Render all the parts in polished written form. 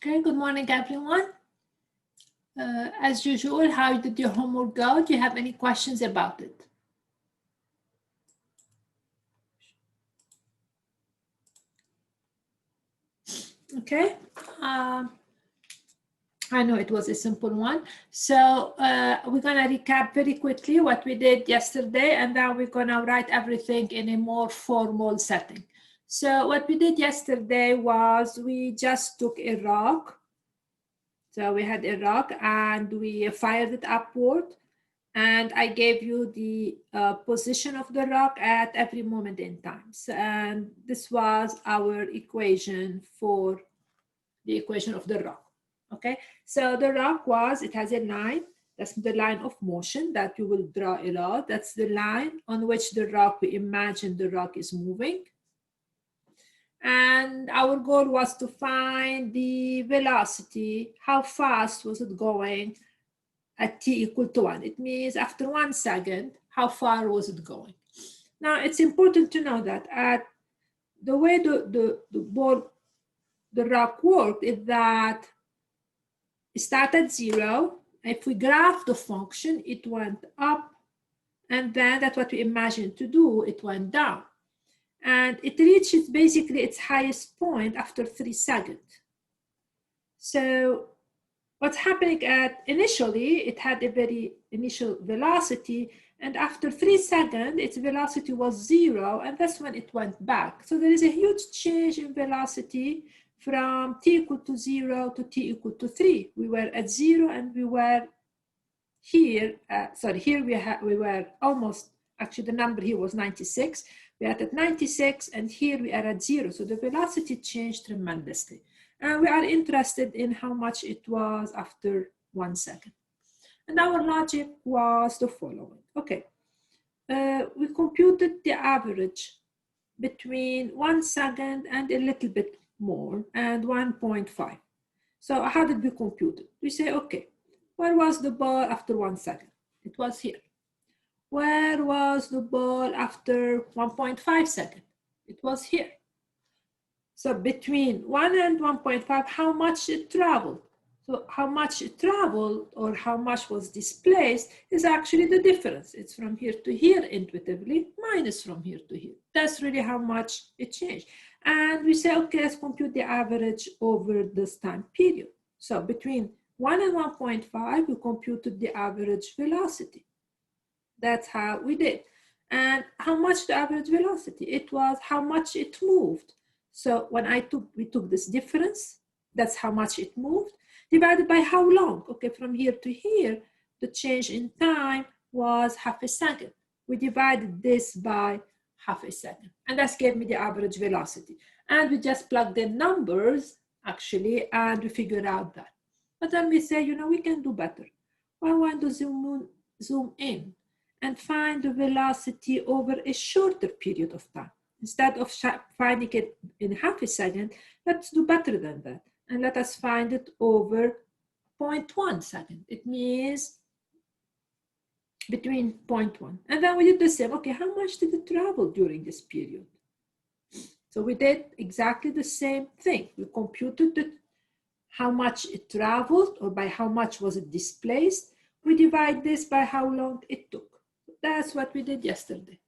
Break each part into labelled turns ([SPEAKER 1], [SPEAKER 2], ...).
[SPEAKER 1] Okay, good morning, everyone. As usual, how did your homework go? Do you have any questions about it? Okay. I know it was a simple one. So we're going to recap very quickly what we did yesterday, and then we're going to write everything in a more formal setting. So what we did yesterday was we just took a rock. So we had a rock and we fired it upward. And I gave you the position of the rock at every moment in time. So, and this was our equation for the equation of the rock. Okay, so the rock it has a line. That's the line of motion that you will draw a lot. That's the line on which the rock, we imagine the rock is moving. And our goal was to find the velocity. How fast was it going at t equal to 1? It means after 1 second, how far was it going? Now, it's important to know that at the way the rock worked is that it started at 0. If we graph the function, it went up, and then that's what we imagined to do, it went down. And it reaches basically its highest point after 3 seconds. So what's happening initially, it had a very initial velocity, and after 3 seconds, its velocity was 0, and that's when it went back. So there is a huge change in velocity from t equal to 0 to t equal to 3. We were at 0, and we were here, here we were almost, actually the number here was 96. We are at 96, and here we are at 0. So the velocity changed tremendously. And we are interested in how much it was after 1 second. And our logic was the following. Okay, we computed the average between 1 second and a little bit more, and 1.5. So how did we compute it? We say, okay, where was the ball after 1 second? It was here. Where was the ball after 1.5 seconds? It was here. So between 1 and 1.5, how much it traveled? So how much it traveled or how much was displaced is actually the difference. It's from here to here intuitively minus from here to here. That's really how much it changed. And we say, okay, let's compute the average over this time period. So between 1 and 1.5, we computed the average velocity. That's how we did. And how much the average velocity? It was how much it moved. So when we took this difference, that's how much it moved, divided by how long. Okay, from here to here, the change in time was half a second. We divided this by half a second, and that gave me the average velocity. And we just plugged in numbers, actually, and we figured out that. But then we say, you know, we can do better. I want to zoom in and find the velocity over a shorter period of time. Instead of finding it in half a second, let's do better than that. And let us find it over 0.1 second. It means between 0.1. And then we did the same. Okay, how much did it travel during this period? So we did exactly the same thing. We computed how much it traveled, or by how much was it displaced. We divide this by how long it took. That's what we did yesterday.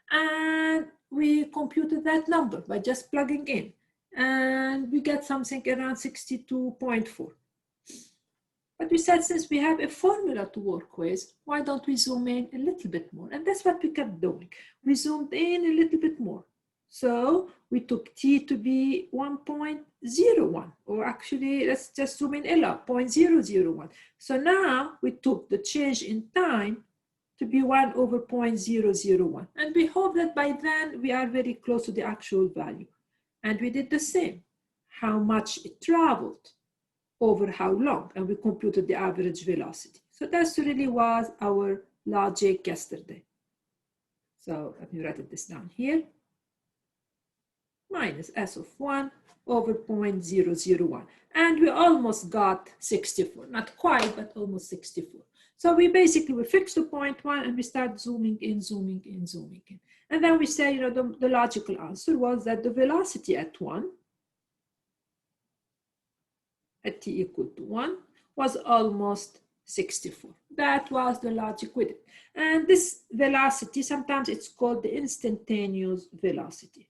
[SPEAKER 1] And we computed that number by just plugging in. And we get something around 62.4. But we said, since we have a formula to work with, why don't we zoom in a little bit more? And that's what we kept doing. We zoomed in a little bit more. So we took t to be 1.01, or actually, let's just zoom in a lot, 0.001. So now we took the change in time to be 1 over 0.001. And we hope that by then we are very close to the actual value. And we did the same. How much it traveled over how long, and we computed the average velocity. So that's really was our logic yesterday. So let me write this down here. Minus s of 1 over 0.001. And we almost got 64. Not quite, but almost 64. So we fixed the 0.1 and we start zooming in, zooming in, zooming in. And then we say, you know, the logical answer was that the velocity at at t equal to 1 was almost 64. That was the logic with it. And this velocity, sometimes it's called the instantaneous velocity.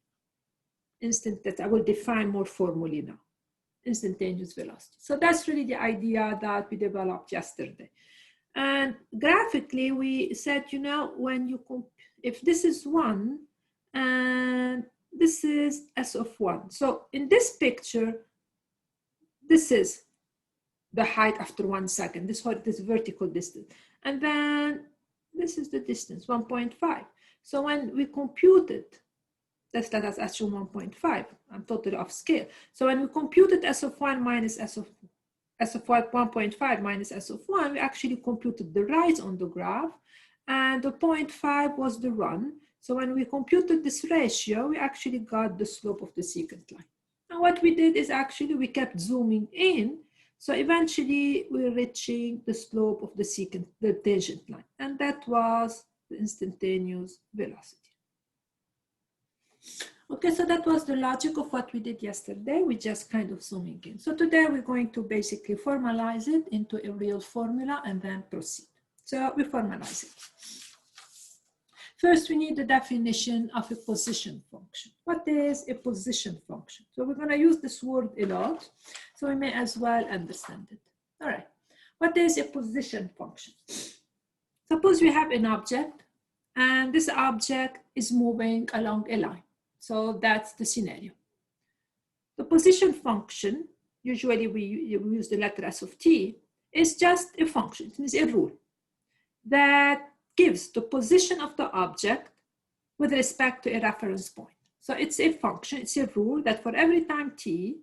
[SPEAKER 1] That I will define more formally now. Instantaneous velocity. So that's really the idea that we developed yesterday. And graphically, we said, you know, when you if this is 1 and this is s of 1. So in this picture, this is the height after 1 second, this vertical distance. And then this is the distance, 1.5. So when we computed, let's let us assume 1.5. I'm totally off scale. So when we computed s of 1 minus s of 1.5 minus s of 1, we actually computed the rise on the graph, and the 0.5 was the run. So when we computed this ratio, we actually got the slope of the secant line. And what we did is actually we kept zooming in. So eventually we're reaching the slope of the secant, the tangent line. And that was the instantaneous velocity. Okay, so that was the logic of what we did yesterday. We just kind of zooming in. So today we're going to basically formalize it into a real formula and then proceed. So we formalize it. First, we need the definition of a position function. What is a position function? So we're going to use this word a lot, so we may as well understand it. All right. What is a position function? Suppose we have an object, and this object is moving along a line. So that's the scenario. The position function, usually we use the letter s of t, is just a function. It means a rule that gives the position of the object with respect to a reference point. So it's a function, it's a rule that for every time t,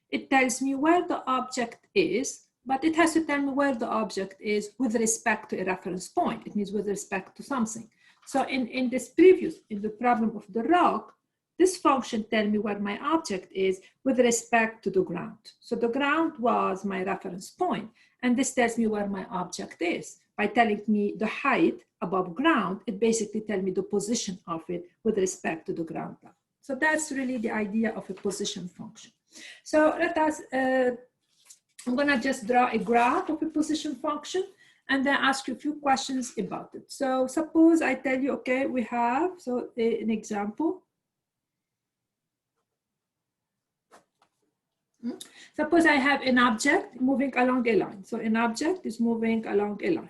[SPEAKER 1] it tells me where the object is, but it has to tell me where the object is with respect to a reference point. It means with respect to something. So in the problem of the rock, this function tells me where my object is with respect to the ground. So the ground was my reference point, and this tells me where my object is. By telling me the height above ground, it basically tells me the position of it with respect to the ground level. So that's really the idea of a position function. So let us, I'm gonna just draw a graph of a position function and then ask you a few questions about it. So suppose I tell you, okay, we have, so an example. Suppose I have an object moving along a line. So an object is moving along a line.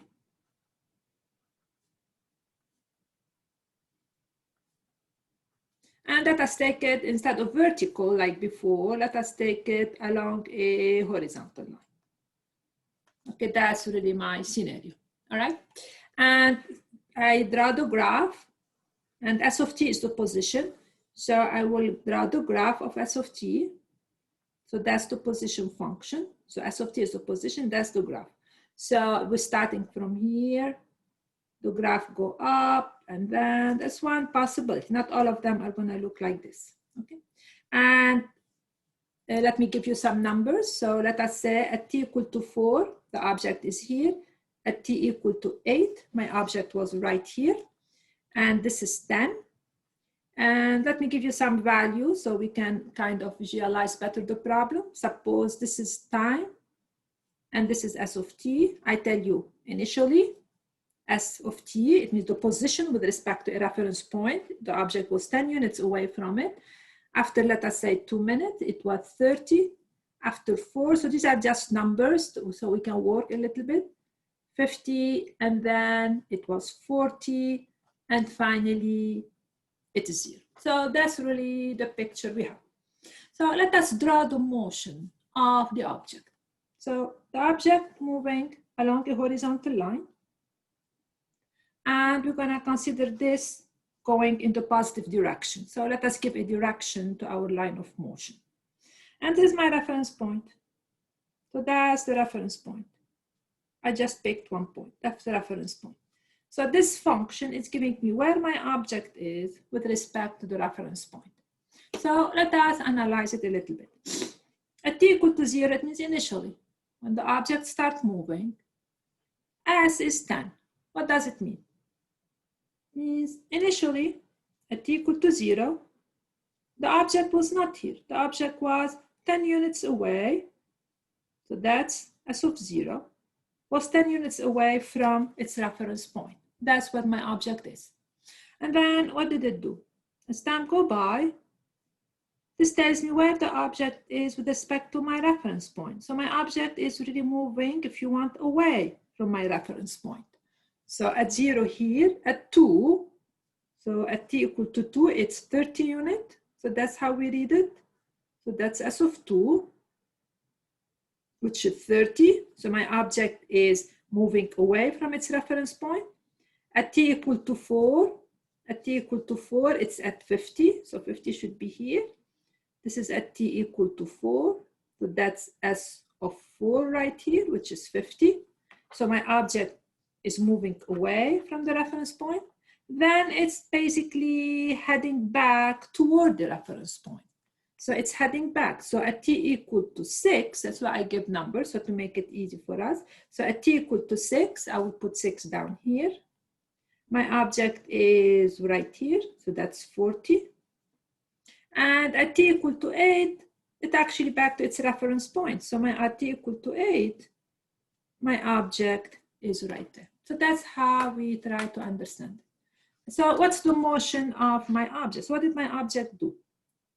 [SPEAKER 1] And let us take it, instead of vertical like before, let us take it along a horizontal line. Okay, that's really my scenario, all right? And I draw the graph, and s of t is the position. So I will draw the graph of s of t. So that's the position function. So s of t is the position, that's the graph. So we're starting from here, the graph go up, and then that's one possibility. Not all of them are gonna look like this, okay? And let me give you some numbers. So let us say at t equal to 4, the object is here. At t equal to 8, my object was right here. And this is 10. And let me give you some values so we can kind of visualize better the problem. Suppose this is time, and this is s of t. I tell you initially, s of t, it means the position with respect to a reference point. The object was 10 units away from it. After, let us say 2 minutes, it was 30. After 4, so these are just numbers, so we can work a little bit. 50, and then it was 40, and finally, it is 0. So that's really the picture we have. So let us draw the motion of the object. So the object moving along a horizontal line. And we're gonna consider this going in the positive direction. So let us give a direction to our line of motion. And this is my reference point. So that's the reference point. I just picked one point, that's the reference point. So this function is giving me where my object is with respect to the reference point. So let us analyze it a little bit. At t equal to 0, it means initially, when the object starts moving, s is 10. What does it mean? It means initially, at t equal to 0, the object was not here. The object was 10 units away. So that's S of 0 was 10 units away from its reference point. That's what my object is. And then what did it do? As time go by, this tells me where the object is with respect to my reference point. So my object is really moving, if you want, away from my reference point. So at 0 here, at 2, so at t equal to 2, it's 30 units. So that's how we read it. So that's S of 2, which is 30. So my object is moving away from its reference point. At t equal to 4, it's at 50. So 50 should be here. This is at t equal to 4. So that's S of 4 right here, which is 50. So my object is moving away from the reference point. Then it's basically heading back toward the reference point. So it's heading back. So at t equal to 6, that's why I give numbers, so to make it easy for us. So at t equal to 6, I will put 6 down here. My object is right here, so that's 40. And at t equal to 8, it's actually back to its reference point. So at t equal to 8, my object is right there. So that's how we try to understand it. So what's the motion of my object? So what did my object do?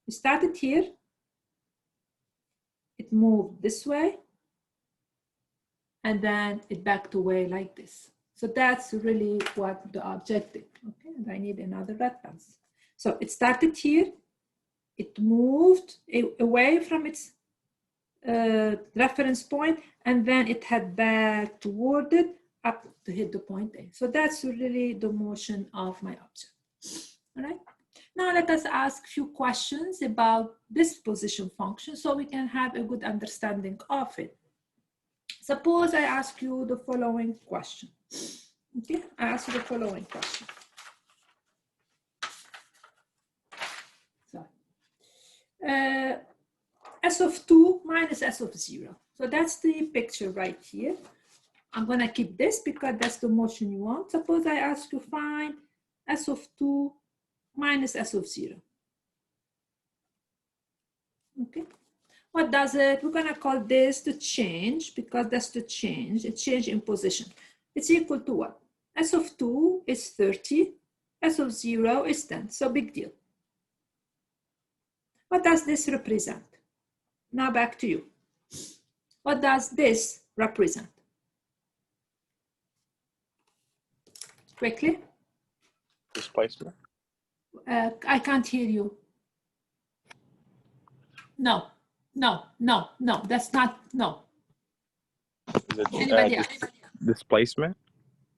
[SPEAKER 1] It started here. It moved this way. And then it backed away like this. So that's really what the object did. Okay, and I need another red pencil. So it started here. It moved away from its reference point, and then it had back toward it up to hit the point A. So that's really the motion of my object. All right. Now let us ask a few questions about this position function so we can have a good understanding of it. Suppose I ask you the following question. Okay, I ask you the following question. S of 2 minus S of 0. So that's the picture right here. I'm going to keep this because that's the motion you want. Suppose I ask you find S of 2 minus S of 0. Okay. What does it? We're going to call this the change because that's the change. A change in position. It's equal to what? S of 2 is 30. S of 0 is 10. So big deal. What does this represent? Now back to you. What does this represent? Quickly.
[SPEAKER 2] Displacement.
[SPEAKER 1] I can't hear you. No, that's not, no. Anybody else?
[SPEAKER 2] Displacement.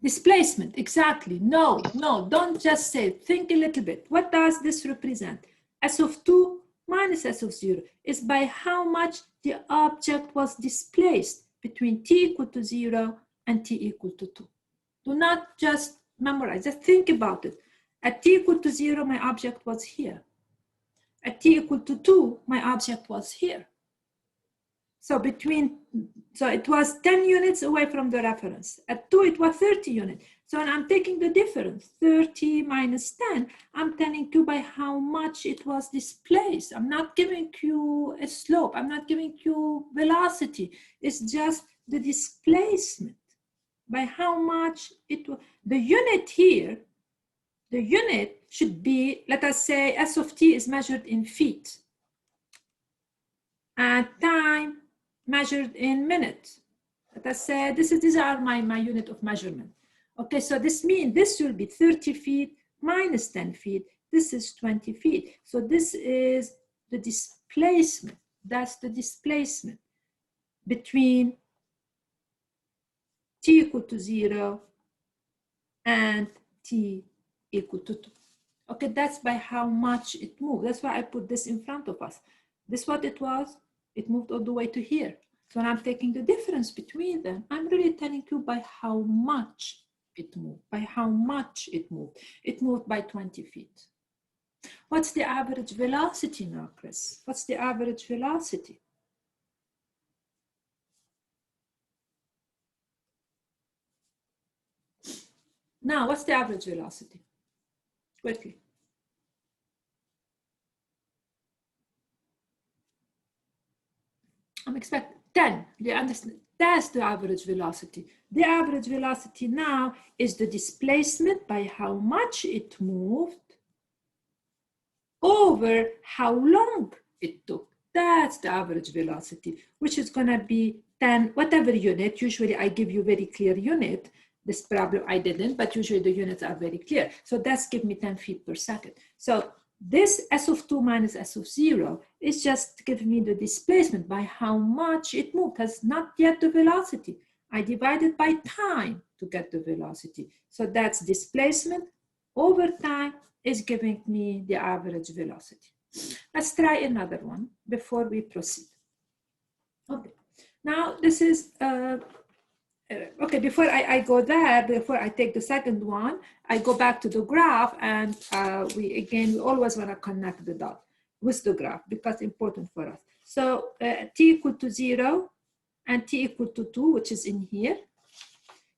[SPEAKER 1] Displacement, exactly. No, don't just say it. Think a little bit. What does this represent? S of 2 minus S of 0 is by how much the object was displaced between t equal to 0 and t equal to 2. Do not just memorize, just think about it. At t equal to 0, my object was here. At t equal to 2, my object was here. So it was 10 units away from the reference. At 2, it was 30 units. So when I'm taking the difference, 30 minus 10, I'm telling you by how much it was displaced. I'm not giving you a slope. I'm not giving you velocity. It's just the displacement. By how much it was. The unit here, the unit should be, let us say, S of t is measured in feet. And time measured in minutes. Let us say these are my unit of measurement. Okay, so this means this will be 30 feet minus 10 feet. This is 20 feet. So this is the displacement. That's the displacement between t equal to 0 and t equal to 2. Okay, that's by how much it moved. That's why I put this in front of us. This is what it was. It moved all the way to here. So when I'm taking the difference between them, I'm really telling you by how much it moved, by how much it moved. It moved by 20 feet. What's the average velocity now, Chris? What's the average velocity? Now, what's the average velocity? Quickly. I'm expecting 10. Do you understand? That's the average velocity. The average velocity now is the displacement by how much it moved over how long it took. That's the average velocity, which is going to be 10, whatever unit. Usually I give you very clear unit. This problem I didn't, but usually the units are very clear. So that's give me 10 feet per second. So this S of 2 minus S of 0 is just giving me the displacement by how much it moved. Has not yet the velocity. I divided by time to get the velocity. So that's displacement over time is giving me the average velocity. Let's try another one before we proceed. Okay, now this is, okay, before I go there, before I take the second one, I go back to the graph and we always want to connect the dot with the graph because it's important for us. So t equal to 0 and t equal to 2, which is in here.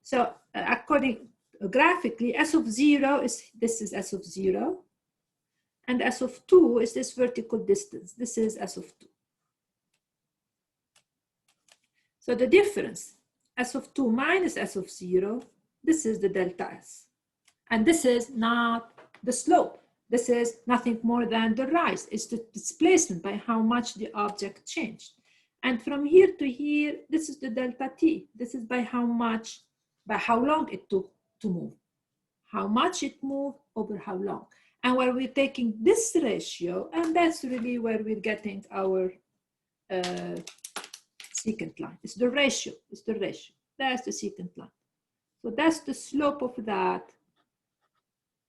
[SPEAKER 1] So according graphically, S of 0 is, this is S of 0. And S of 2 is this vertical distance. This is S of 2. So the difference, S of 2 minus S of 0, this is the delta S. And this is not the slope. This is nothing more than the rise. It's the displacement by how much the object changed. And from here to here, this is the delta T. This is by how much, by how long it took to move. How much it moved over how long. And where we're taking this ratio, and that's really where we're getting our secant line. It's the ratio, it's the ratio. That's the secant line. So that's the slope of that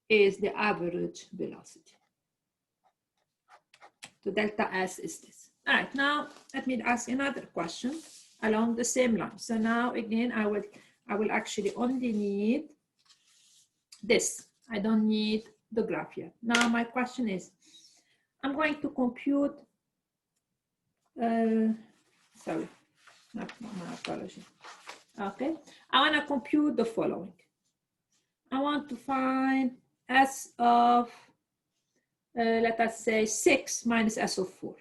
[SPEAKER 1] is the average velocity. So delta S is this. All right, now let me ask another question along the same line. So now again, I will actually only need this. I don't need the graph yet. Now my question is, I'm going to compute, sorry, not my apology. Okay, I want to compute the following. I want to find S of, let us say 6 minus S of 4.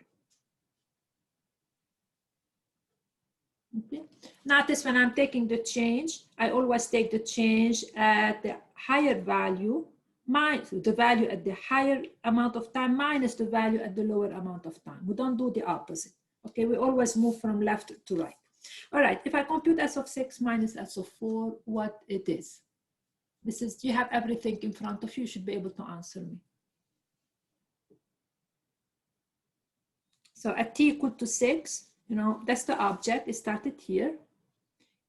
[SPEAKER 1] Okay. Notice when I'm taking the change, I always take the change at the higher value, minus the value at the higher amount of time minus the value at the lower amount of time. We don't do the opposite. Okay, we always move from left to right. All right, if I compute S of 6 minus S of 4, what it is? This is, you have everything in front of you, you should be able to answer me. So at t equal to 6, you know, that's the object. It started here.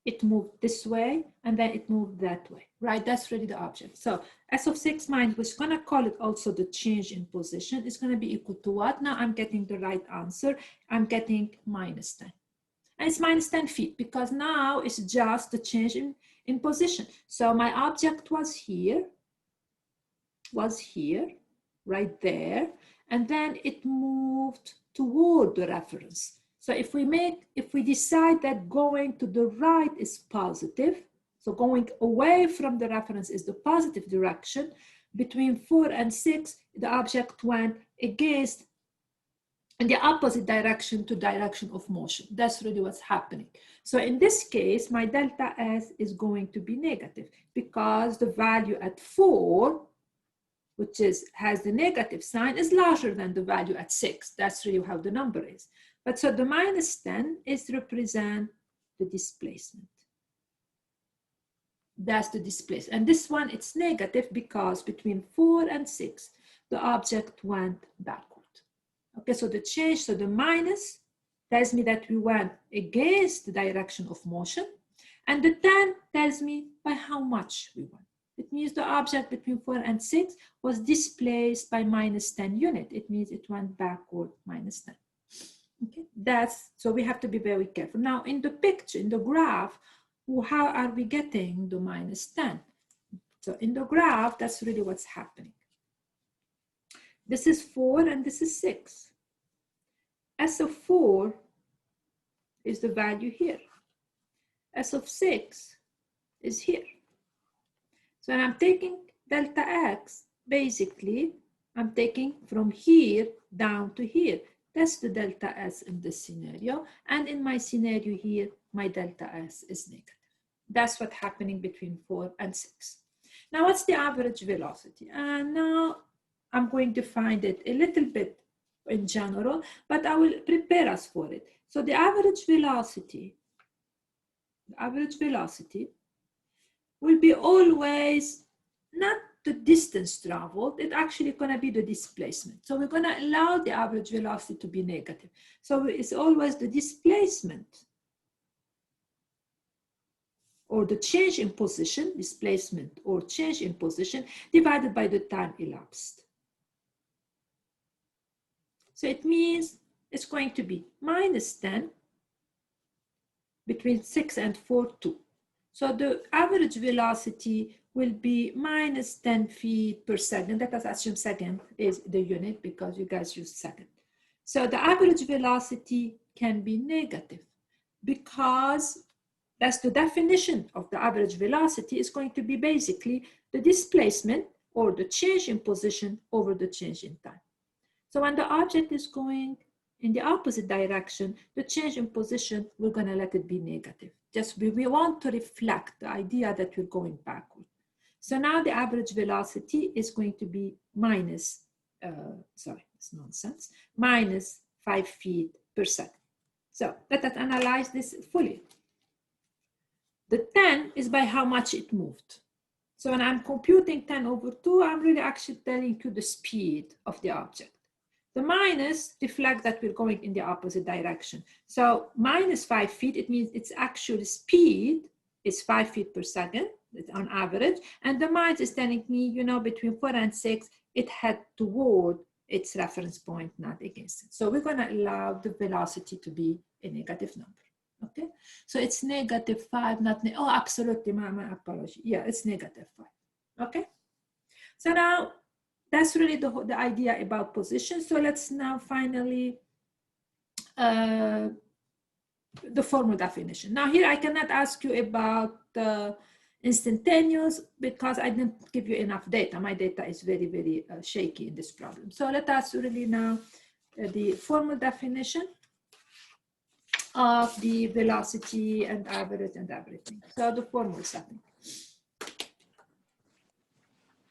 [SPEAKER 1] It moved this way, and then it moved that way, right? That's really the object. So S of 6 minus, we're going to call it also the change in position. It's going to be equal to what? Now I'm getting the right answer. I'm getting minus 10. And it's minus 10 feet because now it's just the change in position. So my object was here, right there, and then it moved toward the reference. So if we decide that going to the right is positive, so going away from the reference is the positive direction, between 4 and 6, the object went against in the opposite direction to direction of motion. That's really what's happening. So in this case, my delta S is going to be negative because the value at 4, which has the negative sign, is larger than the value at 6. That's really how the number is. But so the minus 10 is represent the displacement. That's the displacement. And this one, it's negative because between 4 and 6, the object went backward. Okay, so the change, so the minus tells me that we went against the direction of motion. And the 10 tells me by how much we went. It means the object between 4 and 6 was displaced by minus 10 unit. It means it went backward minus 10. Okay, that's, so we have to be very careful. Now in the picture, in the graph, how are we getting the minus 10? So in the graph, that's really what's happening. This is 4 and this is 6. S of 4 is the value here. S of 6 is here. So when I'm taking delta X, basically, I'm taking from here down to here. That's the delta S in this scenario. And in my scenario here, my delta S is negative. That's what's happening between 4 and 6. Now, what's the average velocity? And now I'm going to find it a little bit in general, but I will prepare us for it. So the average velocity will be always not the distance traveled, it's actually going to be the displacement. So we're going to allow the average velocity to be negative. So it's always the displacement or the change in position, displacement or change in position divided by the time elapsed. So it means it's going to be minus 10 between 6 and 4, 2. So the average velocity will be minus 10 feet per second. Let us assume second is the unit because you guys use second. So the average velocity can be negative because that's the definition of the average velocity is going to be basically the displacement or the change in position over the change in time. So when the object is going in the opposite direction, the change in position, we're going to let it be negative. Just we want to reflect the idea that we're going backward. So now the average velocity is going to be minus, sorry, it's nonsense, minus 5 feet per second. So let us analyze this fully. The 10 is by how much it moved. So when I'm computing 10 over 2, I'm really actually telling you the speed of the object. The minus reflects that we're going in the opposite direction. So minus 5 feet, it means its actual speed is 5 feet per second on average. And the minus is telling me, you know, between 4 and 6, it had toward its reference point, not against it. So we're going to allow the velocity to be a negative number. Okay, so it's negative 5, not, oh, absolutely, my apology. Yeah, it's negative 5. Okay, so now that's really the idea about position. So let's now finally the formal definition. Now here I cannot ask you about the instantaneous because I didn't give you enough data. My data is very, very shaky in this problem. So let us really now the formal definition of the velocity and average and everything. So the formal setting.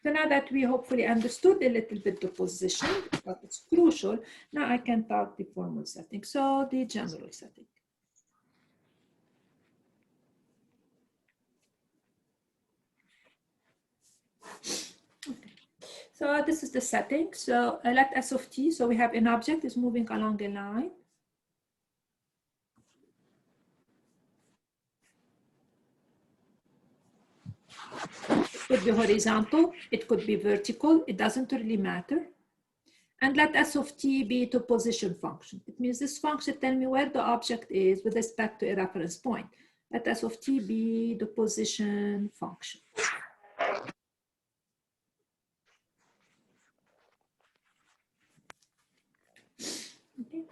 [SPEAKER 1] So now that we hopefully understood a little bit the position, but it's crucial, now I can talk the formal setting. So the general setting. Okay. So this is the setting. So let S of t, so we have an object is moving along a line. It could be horizontal, it could be vertical, it doesn't really matter. And let S of t be the position function. It means this function tells me where the object is with respect to a reference point. Let S of t be the position function. Okay.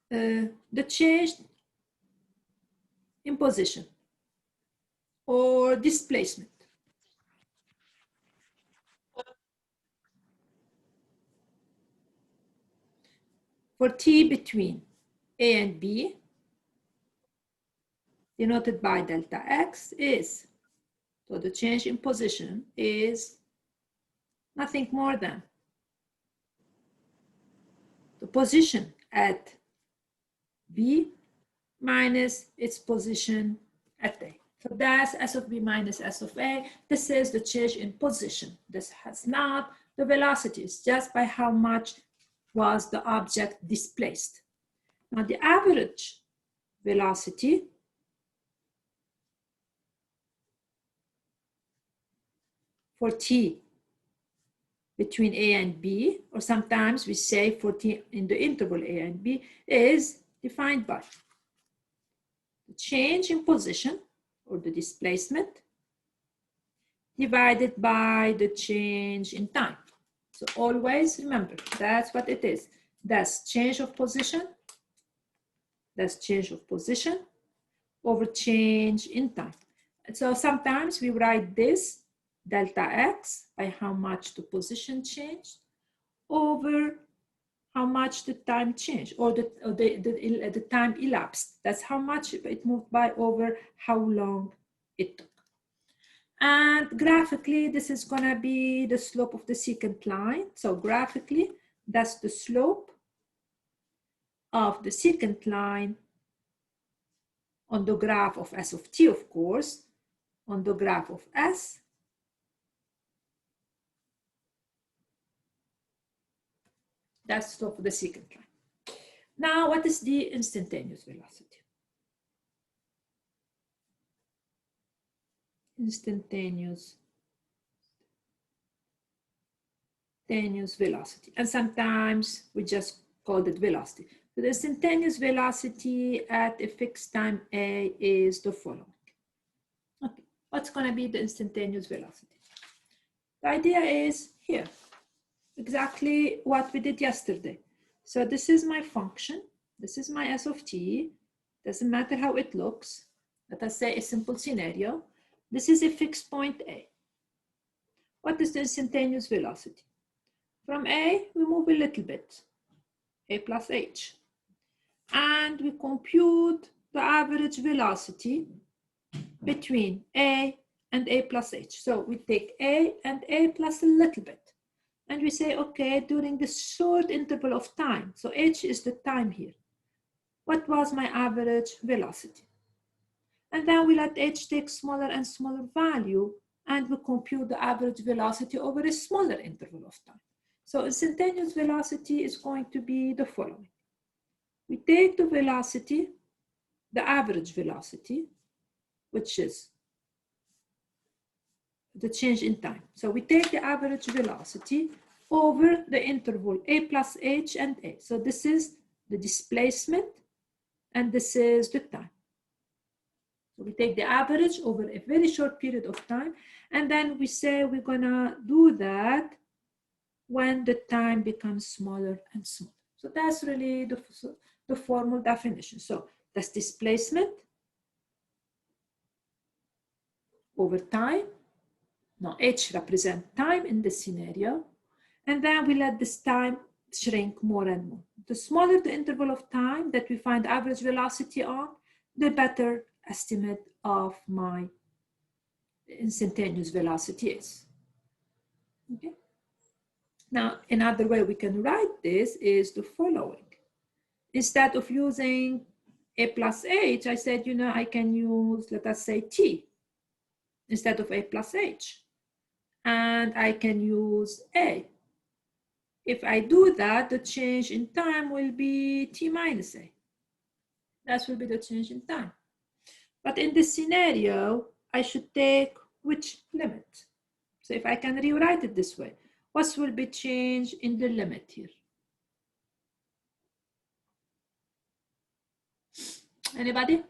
[SPEAKER 1] Then the change in position or displacement. For t between A and B, denoted by delta x is, so the change in position is nothing more than the position at B minus its position at A. So that's S of B minus S of A. This is the change in position. This has not the velocity, it's just by how much was the object displaced. Now the average velocity for t between A and B, or sometimes we say for t in the interval A and B, is defined by the change in position or the displacement divided by the change in time. So always remember, that's what it is. That's change of position. That's change of position over change in time. And so sometimes we write this delta x by how much the position changed over how much the time changed, or the time elapsed. That's how much it moved by over how long it took. And graphically, this is going to be the slope of the secant line. So graphically, that's the slope of the secant line on the graph of S of t, of course, on the graph of S. That's the slope of the secant line. Now, what is the instantaneous velocity? Instantaneous velocity. And sometimes we just call it velocity. So the instantaneous velocity at a fixed time A is the following. Okay, what's going to be the instantaneous velocity? The idea is here, exactly what we did yesterday. So this is my function. This is my S of t. Doesn't matter how it looks. Let us say a simple scenario. This is a fixed point A. What is the instantaneous velocity? From A, we move a little bit, A plus h. And we compute the average velocity between A and A plus h. So we take A and A plus a little bit. And we say, okay, during this short interval of time, so h is the time here, what was my average velocity? And then we let h take smaller and smaller value, and we compute the average velocity over a smaller interval of time. So instantaneous velocity is going to be the following. We take the velocity, the average velocity, which is the change in time. So we take the average velocity over the interval A plus h and A. So this is the displacement, and this is the time. So we take the average over a very short period of time, and then we say we're gonna do that when the time becomes smaller and smaller. So that's really the formal definition. So that's displacement over time. Now h represents time in this scenario, and then we let this time shrink more and more. The smaller the interval of time that we find average velocity on, the better estimate of my instantaneous velocity is. Okay. Now, another way we can write this is the following. Instead of using A plus h, I said, you know, I can use, let us say, t instead of A plus h. And I can use A. If I do that, the change in time will be t minus A. That will be the change in time. But in this scenario, I should take which limit? So if I can rewrite it this way, what will be changed in the limit here? Anybody?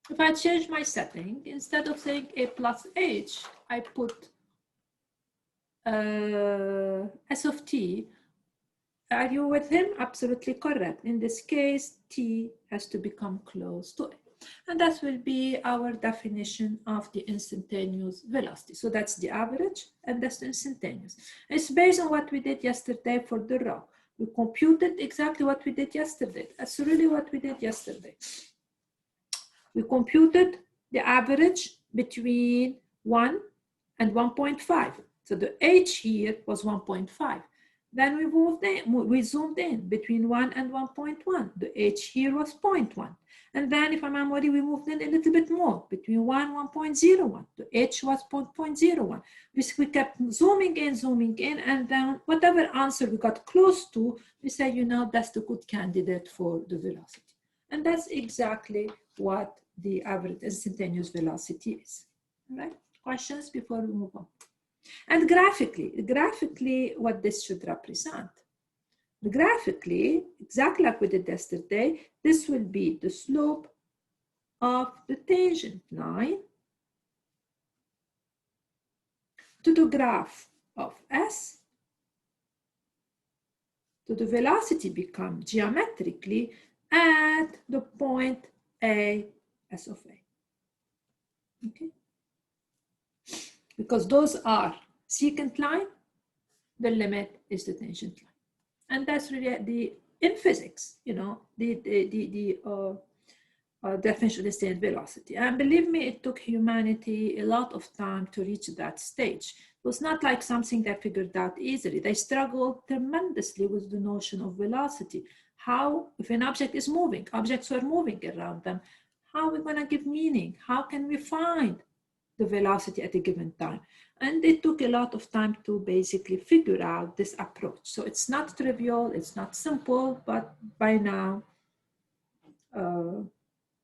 [SPEAKER 1] If I change my setting, instead of saying A plus h, I put S of t. Are you with him? Absolutely correct. In this case, t has to become close to A. And that will be our definition of the instantaneous velocity. So that's the average, and that's the instantaneous. It's based on what we did yesterday for the raw. We computed exactly what we did yesterday. That's really what we did yesterday. We computed the average between 1 and 1.5. So the h here was 1.5. Then we zoomed in between 1 and 1.1. The h here was 0.1. And then if I remember, we moved in a little bit more between 1 and 1.01. The h was 0.01. We kept zooming in, and then whatever answer we got close to, we say, you know, that's the good candidate for the velocity. And that's exactly what the average instantaneous velocity is. All right? Questions before we move on? And graphically, what this should represent. Graphically, exactly like we did yesterday, this will be the slope of the tangent line to the graph of S, to the velocity become geometrically at the point A, S of A. Okay? Because those are secant line, the limit is the tangent line. And that's really in physics, you know, the definition of the sustained velocity. And believe me, it took humanity a lot of time to reach that stage. It was not like something they figured out easily. They struggled tremendously with the notion of velocity. How, if an object is moving, objects were moving around them, how are we going to give meaning? How can we find the velocity at a given time? And it took a lot of time to basically figure out this approach. So it's not trivial, it's not simple, but by now,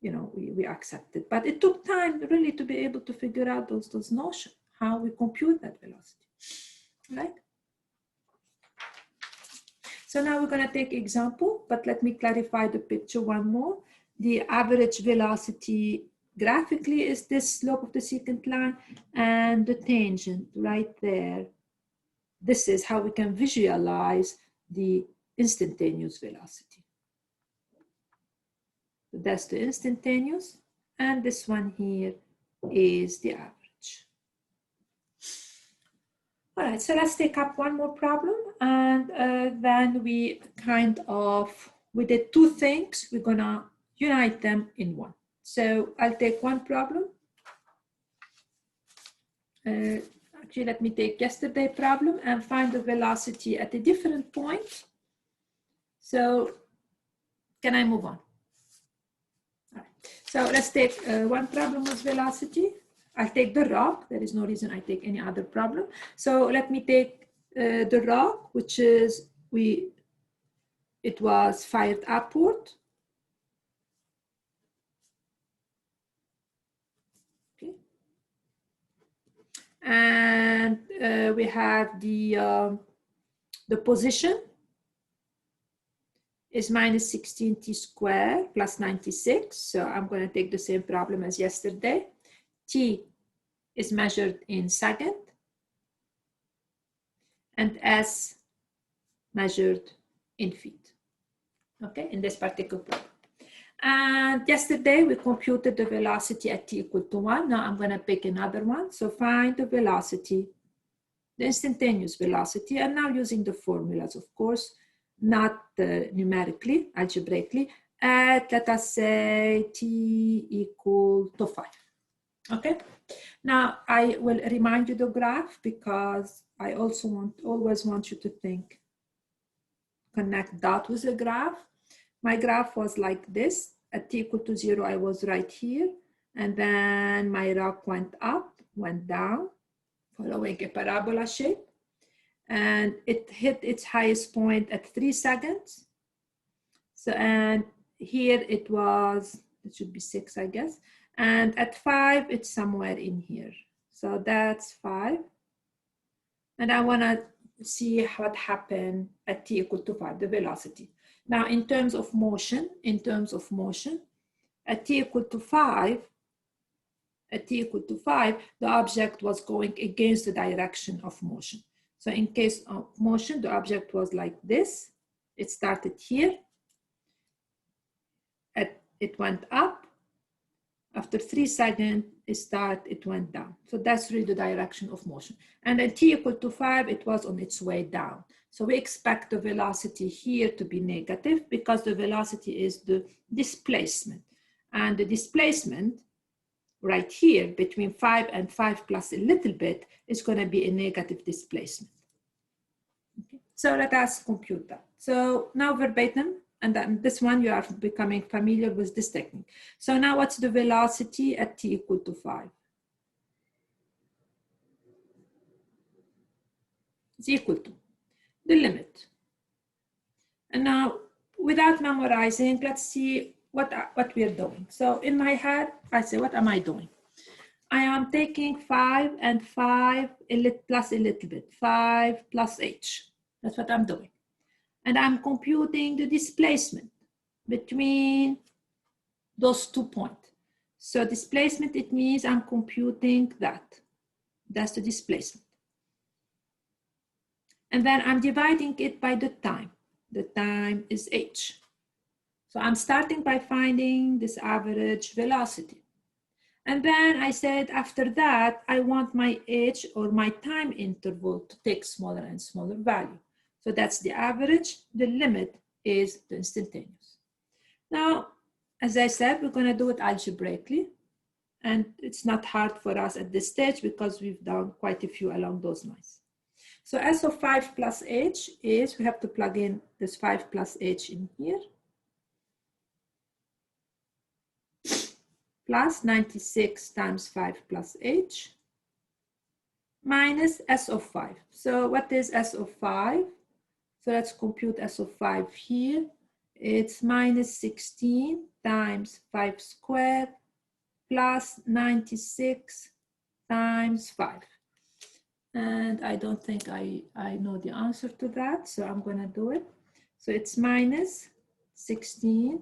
[SPEAKER 1] you know, we accept it. But it took time really to be able to figure out those notions, how we compute that velocity, right? So now we're going to take example, but let me clarify the picture one more. The average velocity graphically is this slope of the secant line, and the tangent right there. This is how we can visualize the instantaneous velocity. So that's the instantaneous, and this one here is the average. All right, so let's take up one more problem, and then we we did two things. We're gonna unite them in one. So I'll take one problem. Actually, let me take yesterday's problem and find the velocity at a different point. So can I move on? All right. So let's take one problem with velocity. I'll take the rock. There is no reason I take any other problem. So let me take the rock, which is it was fired upward. Okay. And we have the position is minus 16t squared plus 96. So I'm going to take the same problem as yesterday. T is measured in second, and S measured in feet, okay, in this particular problem. And yesterday we computed the velocity at t equal to 1. Now I'm going to pick another one. So find the velocity, the instantaneous velocity, and now using the formulas, of course, not numerically, algebraically, at, let us say, t equal to 5. Okay, now I will remind you the graph, because I also always want you to think, connect that with a graph. My graph was like this. At t equal to 0, I was right here. And then my rock went up, went down, following a parabola shape. And it hit its highest point at 3 seconds. So, and here it should be 6, I guess. And at 5, it's somewhere in here. So that's 5. And I want to see what happened at t equal to 5, the velocity. Now, in terms of motion, at t equal to 5, the object was going against the direction of motion. So in case of motion, the object was like this. It started here. It went up. After 3 seconds, it went down. So that's really the direction of motion. And at t equal to 5, it was on its way down. So we expect the velocity here to be negative, because the velocity is the displacement. And the displacement right here between 5 and 5 plus a little bit is going to be a negative displacement. Okay. So let us compute that. So now verbatim, and then this one you are becoming familiar with this technique. So now what's the velocity at t equal to 5? It's equal to the limit. And now, without memorizing, let's see what we're doing. So in my head, I say, what am I doing? I am taking 5 and 5 plus a little bit, 5 plus h. That's what I'm doing. And I'm computing the displacement between those 2 points. So displacement, it means I'm computing that. That's the displacement. And then I'm dividing it by the time. The time is h. So I'm starting by finding this average velocity. And then I said, after that, I want my h, or my time interval, to take smaller and smaller value. So that's the average. The limit is the instantaneous. Now, as I said, we're going to do it algebraically. And it's not hard for us at this stage because we've done quite a few along those lines. So S of 5 plus H is, we have to plug in this 5 plus H in here, plus 96 times 5 plus H, minus S of 5. So what is S of 5? So let's compute S of 5 here. It's minus 16 times 5 squared plus 96 times 5. And I don't think I know the answer to that, so I'm going to do it. So it's minus 16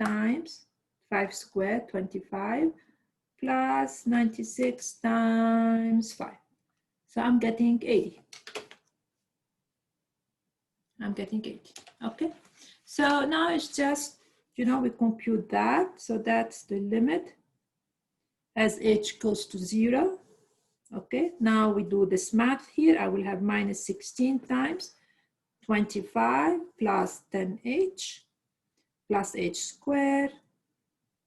[SPEAKER 1] times 5 squared, 25, plus 96 times 5. So I'm getting 80. I'm getting 80, okay? So now it's just, you know, we compute that. So that's the limit as H goes to 0. Okay, now we do this math here. I will have minus 16 times 25 plus 10H plus H squared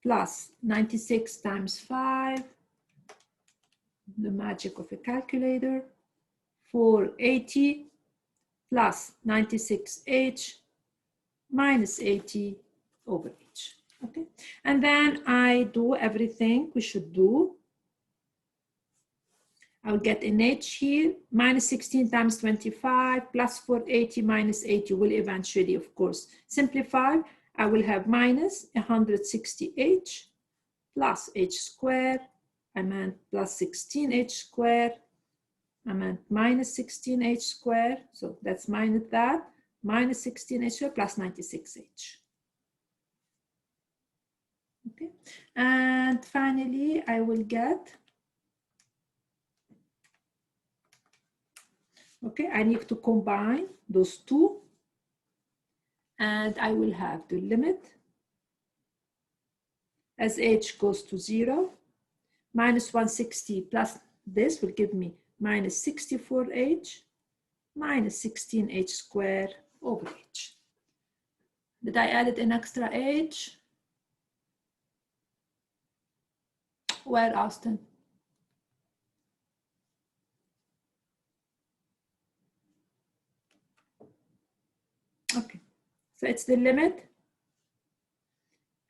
[SPEAKER 1] plus 96 times 5, the magic of a calculator, 480 plus 96H minus 80 over H. Okay, and then I do everything we should do. I'll get an H here, minus 16 times 25 plus 480 minus 80 will eventually, of course, simplify. I will have minus 160H plus H squared. I meant plus 16H squared. I meant minus 16H squared. So that's minus that, minus 16H squared plus 96H. Okay, and finally, I will get, okay, I need to combine those two, and I will have the limit as H goes to 0, minus 160 plus this will give me minus 64H minus 16H squared over H. Did I add an extra H? Where, Austin? Okay, so it's the limit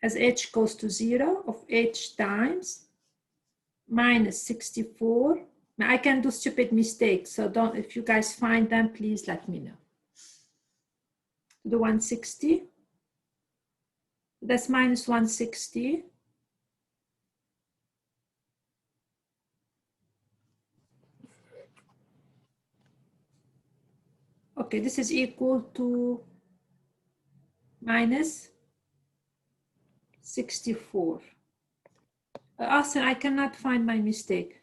[SPEAKER 1] as H goes to 0 of H times minus 64. Now I can do stupid mistakes, so don't, if you guys find them, please let me know. The 160, that's minus 160. Okay, this is equal to minus 64. Austin, I cannot find my mistake.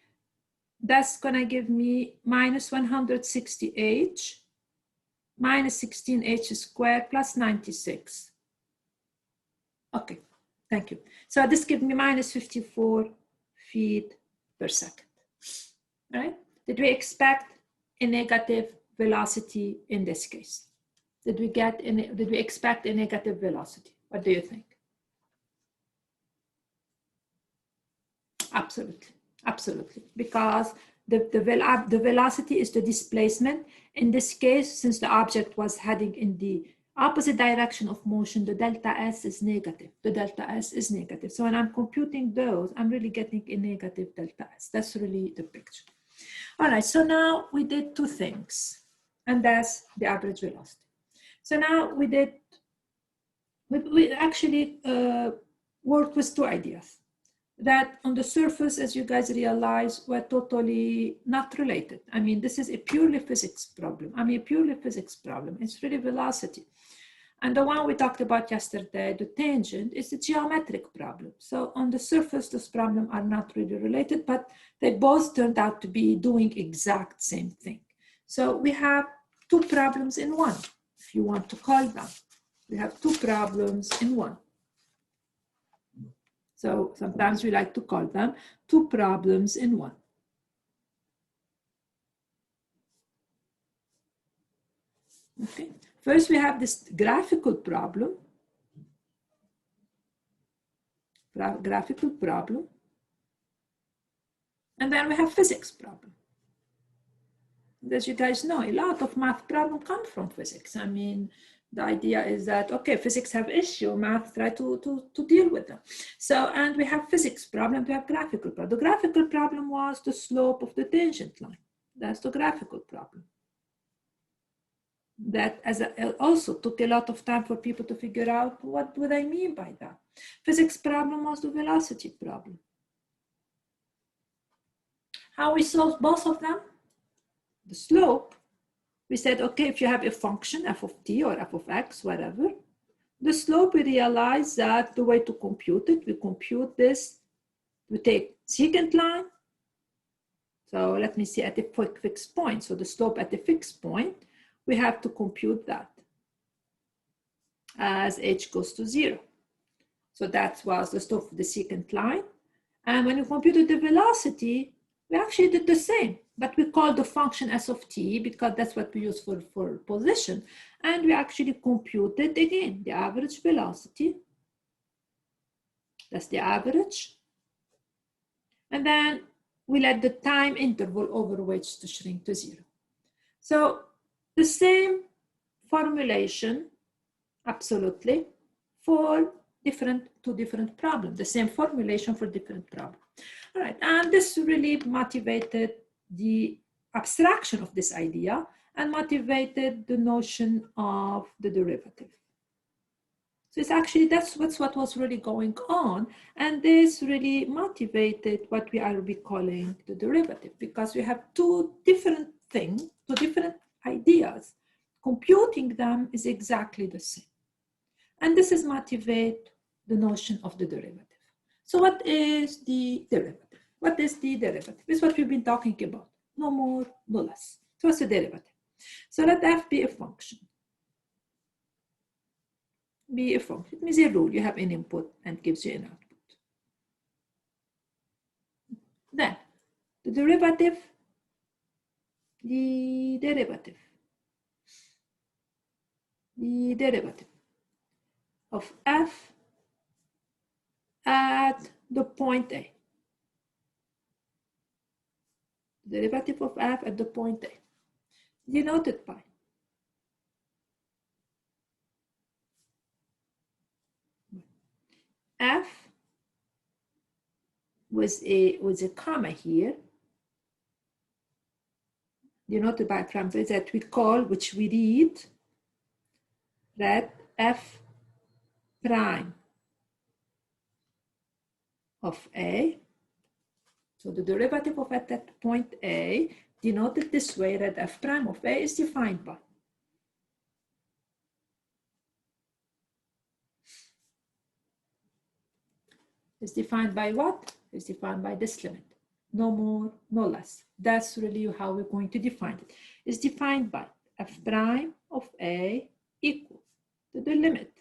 [SPEAKER 1] That's gonna give me minus 160H minus 16H squared plus 96. Okay, thank you. So this gives me minus 54 feet per second, right? Did we expect a negative velocity in this case? Did we expect a negative velocity? What do you think? Absolutely, absolutely, because the velocity is the displacement. In this case, since the object was heading in the opposite direction of motion, the delta S is negative. The delta S is negative. So when I'm computing those, I'm really getting a negative delta S. That's really the picture. All right, so now we did two things, and that's the average velocity. So now we actually worked with two ideas that on the surface, as you guys realize, were totally not related. I mean, this is a purely physics problem. It's really velocity. And the one we talked about yesterday, the tangent, is a geometric problem. So on the surface, those problems are not really related, but they both turned out to be doing exact same thing. So we have two problems in one, if you want to call them. We have two problems in one. So sometimes we like to call them two problems in one. Okay. First, we have this graphical problem. Graphical problem. And then we have physics problem. As you guys know, a lot of math problems come from physics. I mean, the idea is that, okay, physics have issue, math try to deal with them. So, and we have physics problem, we have graphical problem. The graphical problem was the slope of the tangent line. That's the graphical problem. That also took a lot of time for people to figure out what would I mean by that. Physics problem was the velocity problem. How we solved both of them? The slope, we said, okay, if you have a function, f of t or f of x, whatever, the slope, we realize that the way to compute it, we compute this, we take secant line. So let me see at a fixed point. So the slope at the fixed point, we have to compute that as h goes to 0. So that was the slope of the secant line. And when you computed the velocity, we actually did the same, but we called the function s of t because that's what we use for position. And we actually computed again the average velocity. That's the average. And then we let the time interval over which to shrink to 0. So the same formulation, absolutely, for two different problems, the same formulation for different problems. All right, and this really motivated the abstraction of this idea and motivated the notion of the derivative. So it's actually, that's what was really going on. And this really motivated what we are calling the derivative, because we have two different things, two different ideas. Computing them is exactly the same. And this is motivate the notion of the derivative. So what is the derivative? What is the derivative? This is what we've been talking about. No more, no less. So what's the derivative? So let f be a function. Be a function. It means a rule. You have an input and gives you an output. Then the derivative of f at the point A. Derivative of f at the point A, denoted by f with a comma here, denoted by a parenthesis that we call, which we read that f prime of A. So the derivative of at that point A, denoted this way, that f prime of A is defined by what? Is defined by this limit. No more, no less. That's really how we're going to define it. It's defined by f prime of A equal to the limit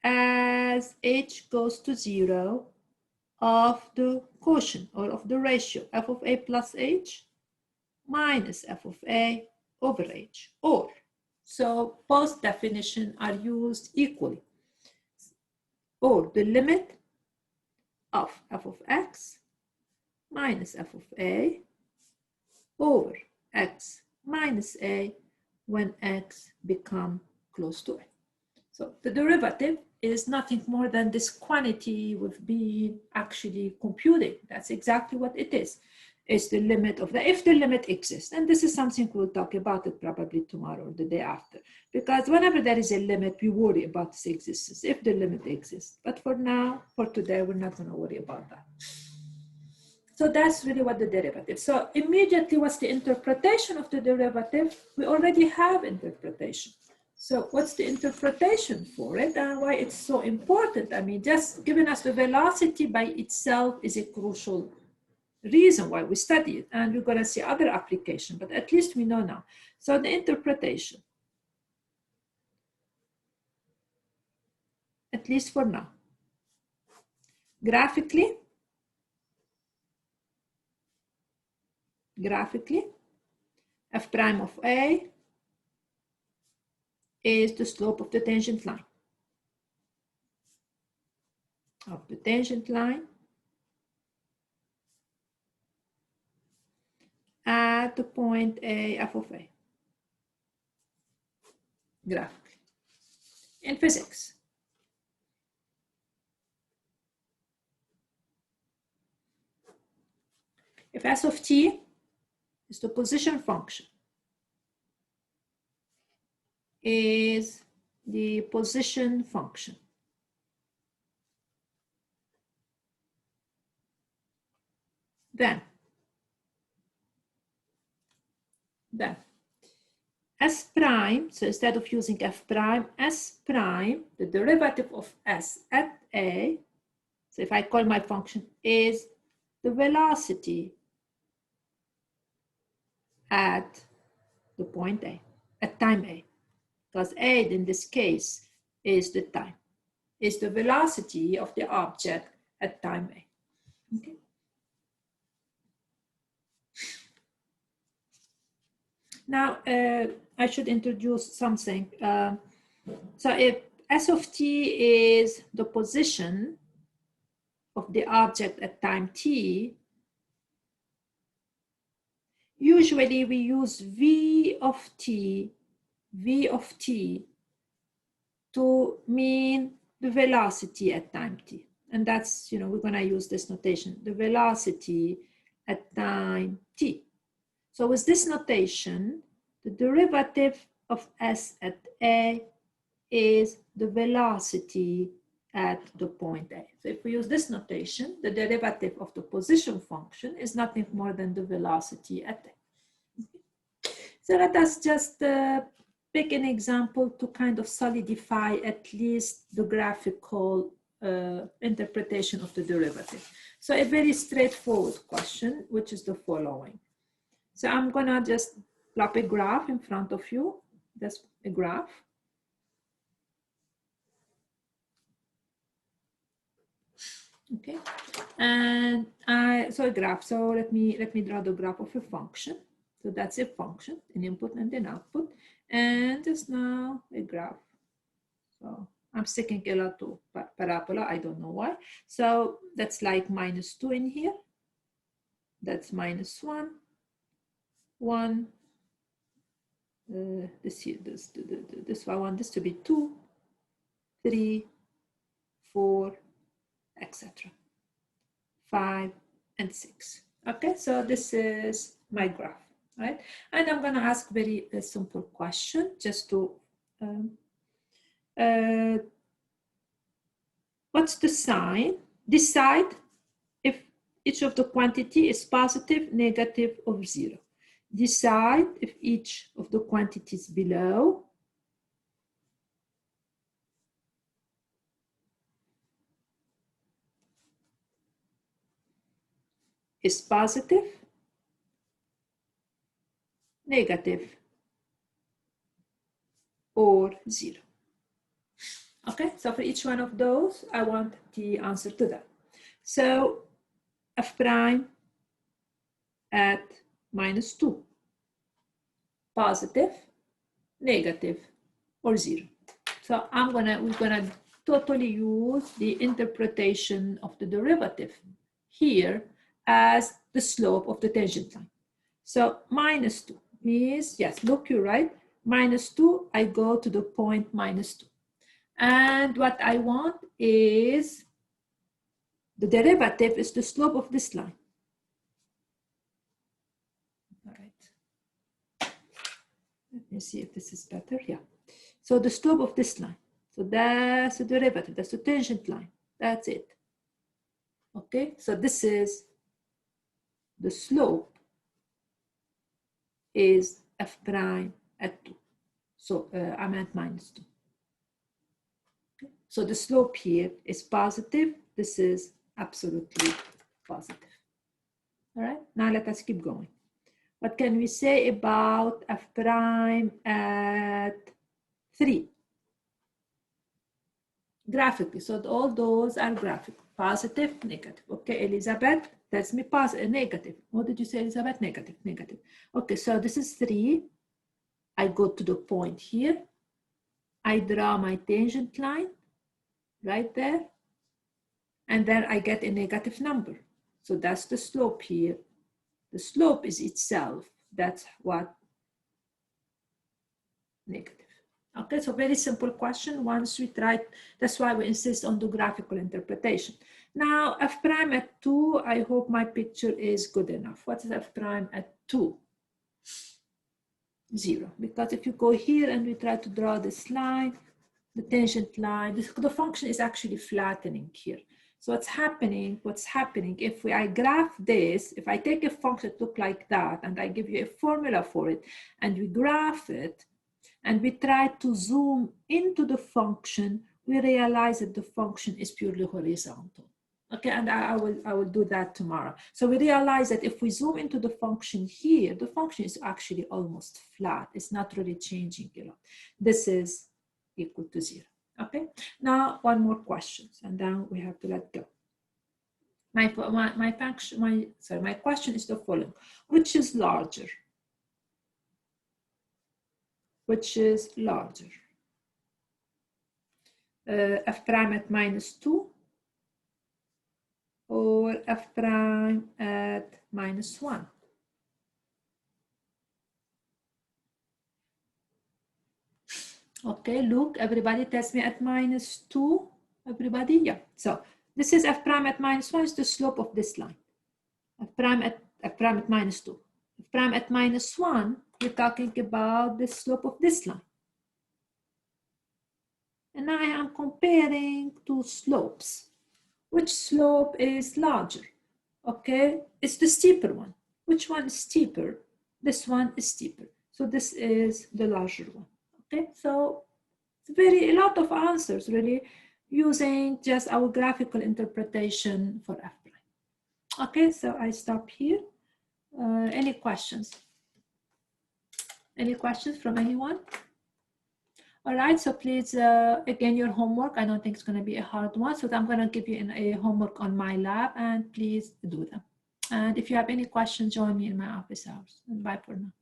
[SPEAKER 1] as h goes to 0 of the quotient or of the ratio f of A plus h minus f of A over h, or. So both definitions are used equally. Or the limit of f of x minus f of A over x minus A when x become close to A. So the derivative is nothing more than this quantity we've been actually computing. That's exactly what it is. It's the limit of if the limit exists. And this is something we'll talk about it probably tomorrow or the day after. Because whenever there is a limit, we worry about its existence, if the limit exists. But for now, for today, we're not going to worry about that. So that's really what the derivative. So immediately, what's the interpretation of the derivative? We already have interpretation. So what's the interpretation for it and why it's so important? I mean, just giving us the velocity by itself is a crucial reason why we study it. And we're going to see other applications, but at least we know now. So the interpretation, at least for now. Graphically, f prime of A is the slope of the tangent line. Of the tangent line at the point A, f of A, graphically. In physics, if S of t is the position function, is the position function, then S prime, so instead of using F prime, S prime, the derivative of S at A, so if I call my function, is the velocity at the point A, at time A, because A in this case is the time, is the velocity of the object at time A. Okay. Now, I should introduce something. So if S of t is the position of the object at time t, usually we use V of t to mean the velocity at time t. And that's, we're gonna use this notation, the velocity at time t. So with this notation, the derivative of S at A is the velocity at the point A. So if we use this notation, the derivative of the position function is nothing more than the velocity at A. So let us just pick an example to kind of solidify at least the graphical interpretation of the derivative. So a very straightforward question, which is the following. So I'm gonna just plop a graph in front of you. That's a graph. Okay, and so a graph. So let me draw the graph of a function. So that's a function, an input and an output, and just now a graph. So I'm sticking a lot to parabola. I don't know why. So that's like -2 in here. That's -1. 1. I want this to be 2, 3, 4, etc. 5 and 6. Okay, so this is my graph, right? And I'm gonna ask very simple question just to what's the sign? Decide if each of the quantity is positive, negative, or 0. Decide if each of the quantities below is positive, negative, or 0. Okay, so for each one of those, I want the answer to that. So f prime at -2, positive, negative, or 0. So we're gonna totally use the interpretation of the derivative here as the slope of the tangent line. So -2 means, yes, look, you're right, -2, I go to the point -2. And what I want is the derivative is the slope of this line. All right. Let me see if this is better. Yeah. So the slope of this line. So that's the derivative. That's the tangent line. That's it. Okay. So this is the slope is f prime at 2. So I'm at -2. Okay. So the slope here is positive. This is absolutely positive. All right, now let us keep going. What can we say about f prime at 3? Graphically, so all those are graphic, positive, negative. Okay, Elizabeth, that's me positive, negative. What did you say, Elizabeth? Negative, negative. Okay, so this is 3. I go to the point here. I draw my tangent line right there, and then I get a negative number. So that's the slope here. The slope is itself. That's what negative. Okay, so very simple question. Once we try, that's why we insist on the graphical interpretation. Now, f prime at 2, I hope my picture is good enough. What is f prime at 2? 0. Because if you go here and we try to draw this line, the tangent line, the function is actually flattening here. So what's happening, if I graph this, if I take a function that looks like that, and I give you a formula for it, and we graph it, and we try to zoom into the function, we realize that the function is purely horizontal. Okay, and I will do that tomorrow. So we realize that if we zoom into the function here, the function is actually almost flat. It's not really changing a lot. This is equal to 0. Okay, now one more question, and then we have to let go. My question is the following: which is larger? Which is larger? F prime at -2 or f prime at -1? Okay, look, everybody tells me at -2. Everybody, yeah. So this is f prime at -1 is the slope of this line. F prime at -2. F prime at -1, we're talking about the slope of this line. And now I am comparing two slopes. Which slope is larger? Okay, it's the steeper one. Which one is steeper? This one is steeper. So this is the larger one. Okay, so it's a lot of answers really using just our graphical interpretation for f prime. Okay, so I stop here. Any questions? Any questions from anyone? All right, so please, again, your homework, I don't think it's going to be a hard one, so I'm going to give you a homework on my lab, and please do them. And if you have any questions, join me in my office hours. And bye for now.